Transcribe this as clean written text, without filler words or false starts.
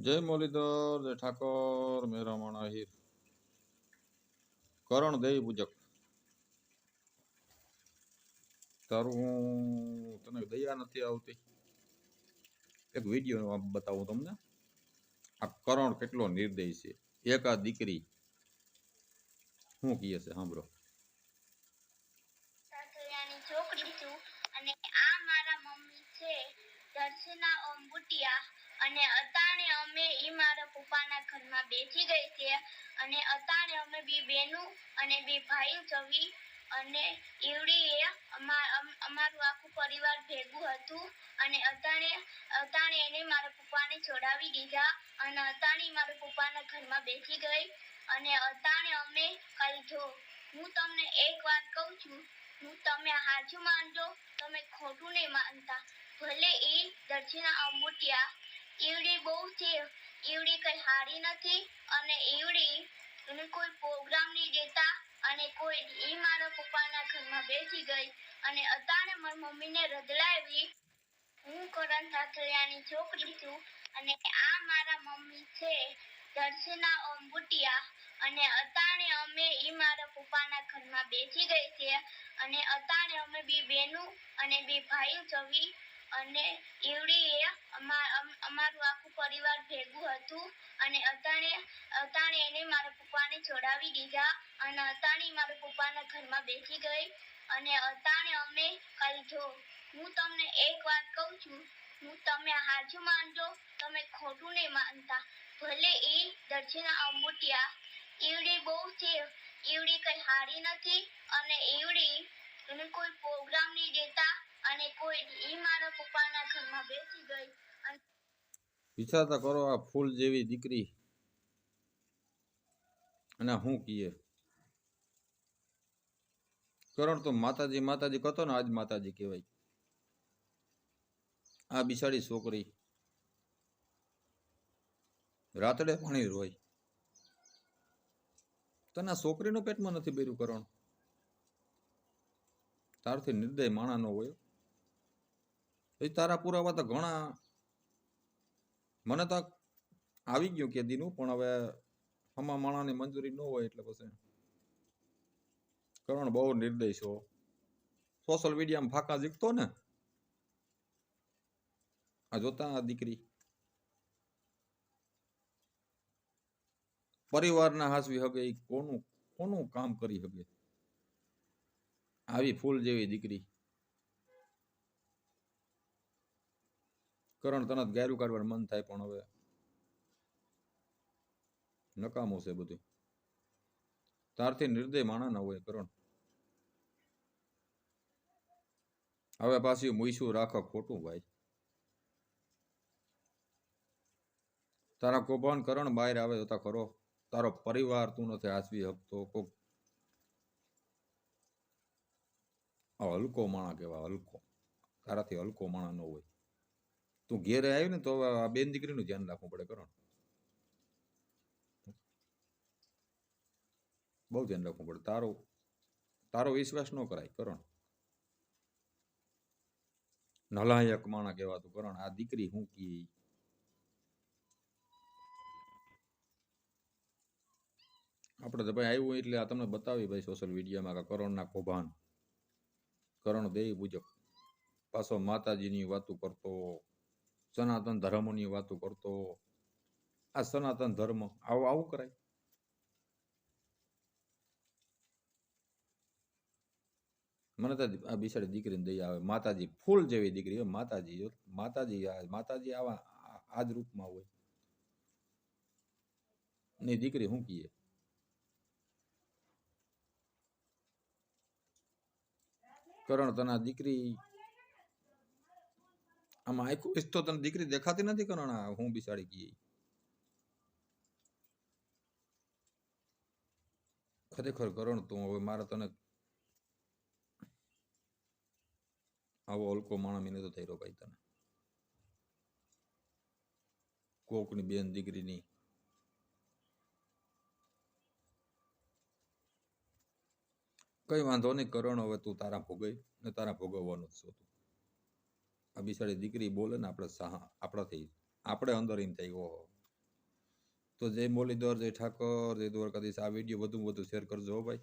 જય મુરલીધર, જય ઠાકોર, મેરામણ આહિર, કરણ દેવી પૂજક. તારું તને દયા નથી આવતી. એક વિડીયો બતાવું તમને. આ કરણ કેટલો નિર્દય છે. એક આ દીકરી શું કહે છે સાંભળો. છોકરી છું અને આ મારા મમ્મી છે દર્શના ઓમ બુટિયા અને અતાણે અમે ઈ મારા પપ્પાના ઘરમાં બેસી ગઈ છે અને અતાણે અમે બી બેનું અને બે ભાઈ જવી અને ઈવડીએ અમારું આખું પરિવાર ભેગું હતું અને અતાણે એને મારા પપ્પાને છોડાવી દીધા અને અતાણે મારા પપ્પાના ઘરમાં બેસી ગઈ અને અતાણે અમે કાલ જો હું તમને એક વાત કહું છું, તમે હાચું માનજો, તમે ખોટું નહીં માનતા. ભલે એ દર્શના અંબુટિયા ઈવડી બહુ છે, ઈવડી કઈ હારી નથી અને ઈવડી એને કોઈ પ્રોગ્રામ નહીં દેતા અને કોઈ ઈ મારા પપ્પાના ઘરમાં બેસી ગઈ અને અતાણે મારી મમ્મીને રદલાવી. હું કરણ સાથળિયાની છોકરી છું અને આ મારા મમ્મી છે દર્શના અંબુટિયા અને અતાણે અમે ઈ મારા પપ્પાના ઘરમાં બેસી ગઈ છે અને અતાણે અમે બે બેનું અને બે ભાઈ જવી અને ઈવડીએ અમારું આખું પરિવાર ભેગું હતું અને અતાણે એને મારા પપ્પાને છોડાવી દીધા અને અતાણે મારા પપ્પાના ઘરમાં બેસી ગઈ અને અતાણે અમે કાલ જો હું તમને એક વાત કહું છું, તમે હાચું માનજો, તમે ખોટું નહીં માનતા. ભલે એ દર્શના અંબુટિયા ઈવડી બહુ છે, ઈવડી કઈ હારી નથી અને ઈવડી એને કોઈ પ્રોગ્રામ નહીં દેતા અને કોઈ ઈ મારા પપ્પાના ઘરમાં બેસી ગઈ. વિચારતા કરો આ ફૂલ જેવી દીકરી અને શું કીએ. કરણ તો માતાજી માતાજી કહેતો ને, આજ માતાજી કહેવાય. આ બિચારી છોકરી રાતડે પાણી રોય. તને છોકરીનો પેટમાં નથી બેર્યું કરણ. તારથી નિર્દય માણા ન હોય. એ તારા પુરાવા તો ઘણા મને તો આવી ગયું કે દીનું, પણ હવે હમા માણાની મંજૂરી ન હોય એટલે પછી કરણ બહુ નિર્દય છો. સોશિયલ મીડિયામાં ફાકા જીકતો ને આ જોતા આ દીકરી પરિવારના હાસવી હગે એ કોનું કોનું કામ કરી હગે. આવી ફૂલ જેવી દીકરી. કરણ તને ગાયરું કાઢવાનું મન થાય પણ હવે નકામું છે બધું. તારથી નિર્દય માણા ના હોય કરણ. હવે પાછી મૂઈશું રાખો ખોટું ભાઈ. તારા કૌભાંડ કરણ બહાર આવે જોતા ખરો. તારો પરિવાર તું નથી હાસવી શકતો. કોક હલકો માણા કહેવા, હલકો. તારાથી હલકો માણા ન હોય. તું ઘેરે આવી ને તો આ બેન દીકરીનું ધ્યાન રાખવું પડે કરણ. બહુ ધ્યાન રાખવું પડે. તારો વિશ્વાસ ન કરાય કરણ. નલાયક માણા કહેવાતું કરણ. આ દીકરી હું કી આપણે તો ભાઈ આવ્યું એટલે આ તમને બતાવી ભાઈ સોશિયલ મીડિયામાં કે કરણના કૌભાંડ. કરણ દેવી પૂજક પાછો માતાજીની વાતો કરતો, સનાતન ધર્મની વાતો કરતો. આ સનાતન ધર્મ આવું કરાય? મને તો આ બિચારી દીકરીને દયા આવે. માતાજી ફૂલ જેવી દીકરી. માતાજી માતાજી માતાજી આવા આ જ રૂપમાં હોય ની દીકરી શું કીએ. કરણ તને દીકરી આમાં આખું તો તને દીકરી દેખાતી નથી કરણ. હું બિચારી કીએ ખરેખર કરણ. તું હવે મારે તને આવો હલકો માણા મીને તો થઈ રહ્યો ભાઈ. તને કોકની બેન દીકરીની કઈ વાંધો નહીં કરણ. હવે તું તારા ભોગઈ ને તારા ભોગવવાનું જ છો તું. આ બિચારી દીકરી બોલે ને આપણે આપણાથી આપણે અંદર એમ થાય ઓહો તો જય મુરલીધર, જય ઠાકર, જય દ્વારકાધીશ. આ વિડીયો વધુમાં વધુ શેર કરજો હો ભાઈ.